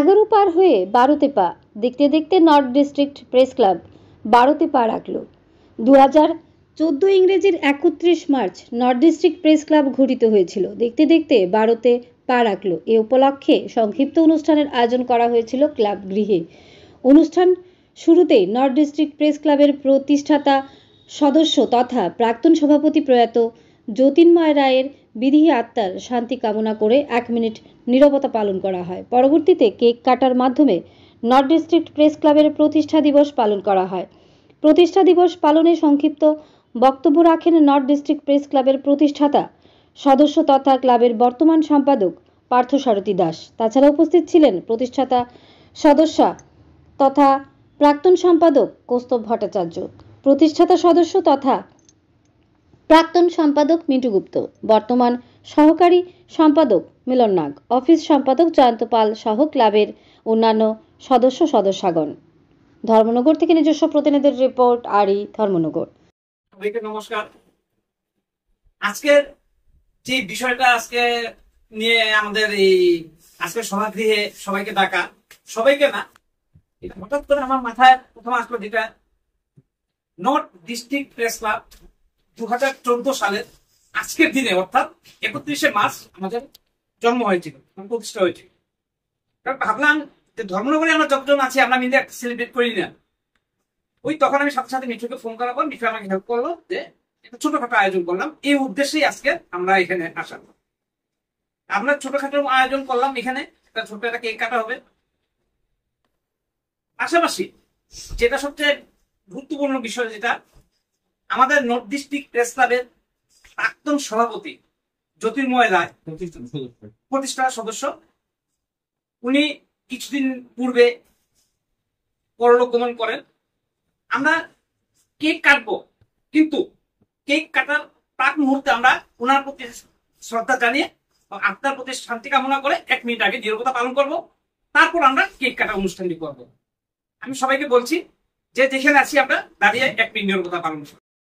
11 পার হয়ে 12তে পা, দেখতে দেখতে নর্থ ডিস্ট্রিক্ট প্রেস ক্লাব 12তে পা রাখল। 2014 ইংরেজির 31 March north district press club গঠিত হয়েছিল। দেখতে দেখতে 12তে পা রাখল। এ উপলক্ষে সংক্ষিপ্ত অনুষ্ঠানের আয়োজন করা হয়েছিল ক্লাব গৃহে। অনুষ্ঠান শুরুতেই নর্থ ডিস্ট্রিক্ট প্রেস ক্লাবের প্রতিষ্ঠাতা সদস্য তথা প্রাক্তন সভাপতি প্রয়াত জ্যোতির্ময় রায়ের বিধি আত্মার শান্তি কামনা করে 1 মিনিট নীরবতা পালন করা হয়। পরবর্তীতে কেক কাটার মাধ্যমে নর্থ ডিস্ট্রিক্ট প্রেস ক্লাবের প্রতিষ্ঠা দিবস পালন করা হয়। প্রতিষ্ঠা দিবস পালনে সংক্ষিপ্ত বক্তব্য রাখেন নর্থ ডিস্ট্রিক্ট প্রেস ক্লাবের প্রতিষ্ঠাতা সদস্য তথা ক্লাবের বর্তমান সম্পাদক পার্থসারথী দাস। তাছাড়া উপস্থিত ছিলেন প্রতিষ্ঠাতা সদস্য তথা প্রাক্তন সম্পাদক কৌস্তভ ভট্টাচার্য, প্রতিষ্ঠাতা সদস্য তথা প্রাক্তন সম্পাদক মিন্টু গুপ্ত, বর্তমান সহকারী সম্পাদক মিলন নাগ, অফিস সম্পাদক জয়ন্ত পাল সহ ক্লাবের অন্যান্য সদস্যগণ। ধর্মনগর থেকে নিজস্ব প্রতিনিধির রিপোর্ট, আরই ধর্মনগর। সবাইকে নমস্কার। আজকের যে বিষয়টা আজকে নিয়ে আমাদের এই আজকের সভাগৃহে সবাইকে ডাকা, সবাইকে না, এটা হঠাৎ করে আমার মাথায় প্রথম আসলো, যেটা নর্থ ডিস্ট্রিক্ট প্রেস ক্লাব 2014 সালের আজকের দিনে অর্থাৎ 31শে মার্চ আমাদের জন্ম হয়েছিল, প্রতিষ্ঠা হয়েছিল। ভাবলাম যে ধর্মনগরে আমরা যতজন আছি আমরা মিলে সেলিব্রেট করি না। ওই তখন আমি সাথে সাথে মিঠুকে ফোন করার পর মিঠু আমাকে হেল্প করলো যে একটা ছোটখাটো আয়োজন করলাম। এই উদ্দেশ্যেই আজকে আমরা এখানে আসা। আমরা ছোটখাটো আয়োজন করলাম, এখানে একটা ছোট একটা কেক কাটা হবে। পাশাপাশি যেটা সবচেয়ে গুরুত্বপূর্ণ বিষয়, যেটা আমাদের নর্থ ডিস্ট্রিক্ট প্রেস ক্লাবের প্রাক্তন সভাপতি জ্যোতির্ময় রায়, প্রতিষ্ঠাতা সদস্য, উনি কিছুদিন পূর্বে পরলোক গমন করেন। আমরা কেক কাটবো, কিন্তু কেক কাটার প্রাক মুহূর্তে আমরা ওনার প্রতি শ্রদ্ধা জানিয়ে আত্মার প্রতি শান্তি কামনা করে 1 মিনিট আগে নীরবতা পালন করব। তারপর আমরা কেক কাটা অনুষ্ঠানটি করব। আমি সবাইকে বলছি যে যেখানে আছি আমরা দাঁড়িয়ে 1 মিনিট নীরবতা পালন করব।